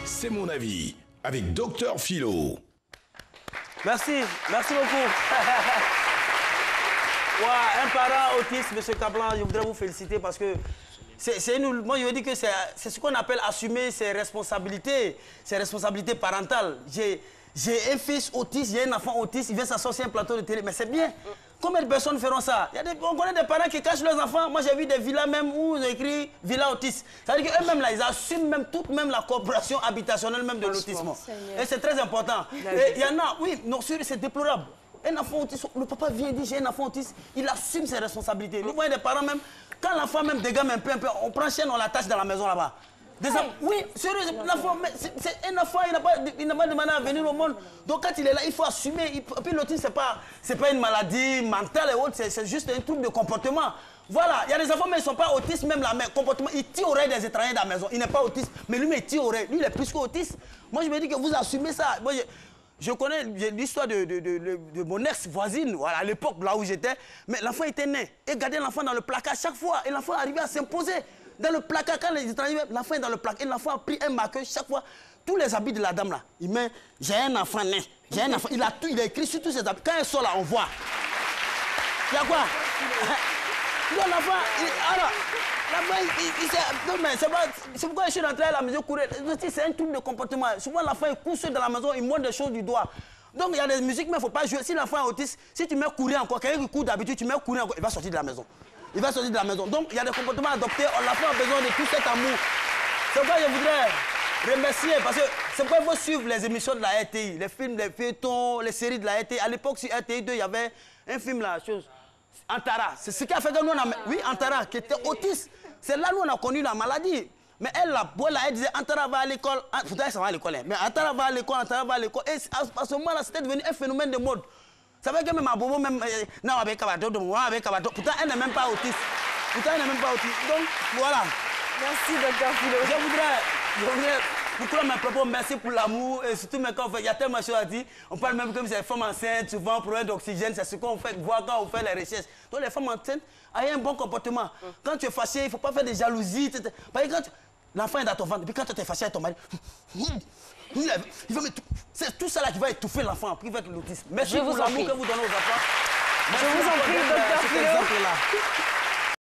C'est mon avis, avec Docteur Philo. Merci beaucoup. Ouais, un parent autiste, M. Kaplan, je voudrais vous féliciter parce que moi je dis que c'est ce qu'on appelle assumer ses responsabilités parentales. J'ai un fils autiste, j'ai un enfant autiste, il vient s'asseoir sur un plateau de télé, mais c'est bien. Combien de personnes feront ça? On connaît des parents qui cachent leurs enfants. Moi, j'ai vu des villas même où ils ont écrit villa autiste. Ça veut dire qu'eux-mêmes, là, ils assument même toute même la corporation habitationnelle même de l'autisme. Et c'est très important. Et il y en a, oui, non, c'est déplorable. Un enfant autiste, le papa vient dire j'ai un enfant autiste, il assume ses responsabilités. Nous voyons des parents même, quand l'enfant même dégamme un peu, on prend chaîne, on l'attache dans la maison là-bas. Oui, sérieux, l'enfant, c'est un enfant, il n'a pas demandé à venir au monde. Donc quand il est là, il faut assumer. Et puis l'autisme, c'est pas une maladie mentale et autre, c'est juste un trouble de comportement. Voilà, il y a des enfants, mais ils ne sont pas autistes, même la même comportement. Il tire oreille des étrangers dans la maison. Il n'est pas autiste, mais lui, il tire oreille. Lui, il est plus qu'autiste. Moi, je me dis que vous assumez ça. Moi, je connais l'histoire de mon ex-voisine, voilà, à l'époque, là où j'étais. Mais l'enfant était né. Et gardait l'enfant dans le placard chaque fois. Et l'enfant arrivait à s'imposer. Dans le placard, quand les étrangers, l'enfant est dans le placard. Et l'enfant a pris un marqueur chaque fois. Tous les habits de la dame là, il met « j'ai un enfant né ». J'ai un enfant. Il a écrit sur tous ses habits. Quand elle sort là, on voit. Il y a quoi? Donc l'enfant, c'est pourquoi je suis rentré à la maison courir. C'est un truc de comportement. Souvent l'enfant il couche dans la maison, il montre des choses du doigt. Donc il y a des musiques, mais il ne faut pas jouer. Si l'enfant est autiste, si tu mets courir encore, quelqu'un qui court d'habitude, tu mets courir encore, il va sortir de la maison. Il va sortir de la maison. Donc il y a des comportements adoptés. L'enfant a besoin de tout cet amour. C'est pourquoi je voudrais remercier, parce que c'est pourquoi il faut suivre les émissions de la RTI, les films, les feuilletons, les séries de la RTI. À l'époque, sur RTI 2, il y avait un film là, Antara. C'est ce qui a fait que nous, oui, Antara, qui était autiste. C'est là où on a connu la maladie. Mais elle, elle disait Antara va à l'école. Pourtant, ça va à l'école. Mais Antara va à l'école, Antara va à l'école. Et à ce moment-là, c'était devenu un phénomène de mode. Ça veut dire que même à Bobo, même. Non, avec Kabato, pourtant, elle n'est même pas autiste. Donc, voilà. Merci, Docteur Philo. Je voudrais beaucoup mes propos, merci pour l'amour. Et surtout, il y a tellement de choses à dire. On parle même comme c'est les femmes enceintes, souvent, problème d'oxygène. C'est ce qu'on fait voir quand on fait les recherches. Donc, les femmes enceintes ont un bon comportement. Quand tu es fâché, il ne faut pas faire de jalousie. Parce que quand l'enfant est dans ton ventre, et puis quand tu es fâché avec ton mari, c'est tout ça là qui va étouffer l'enfant, qui va être l'autisme. Merci pour l'amour que vous donnez aux enfants. Je vous en prie, Docteur Philo.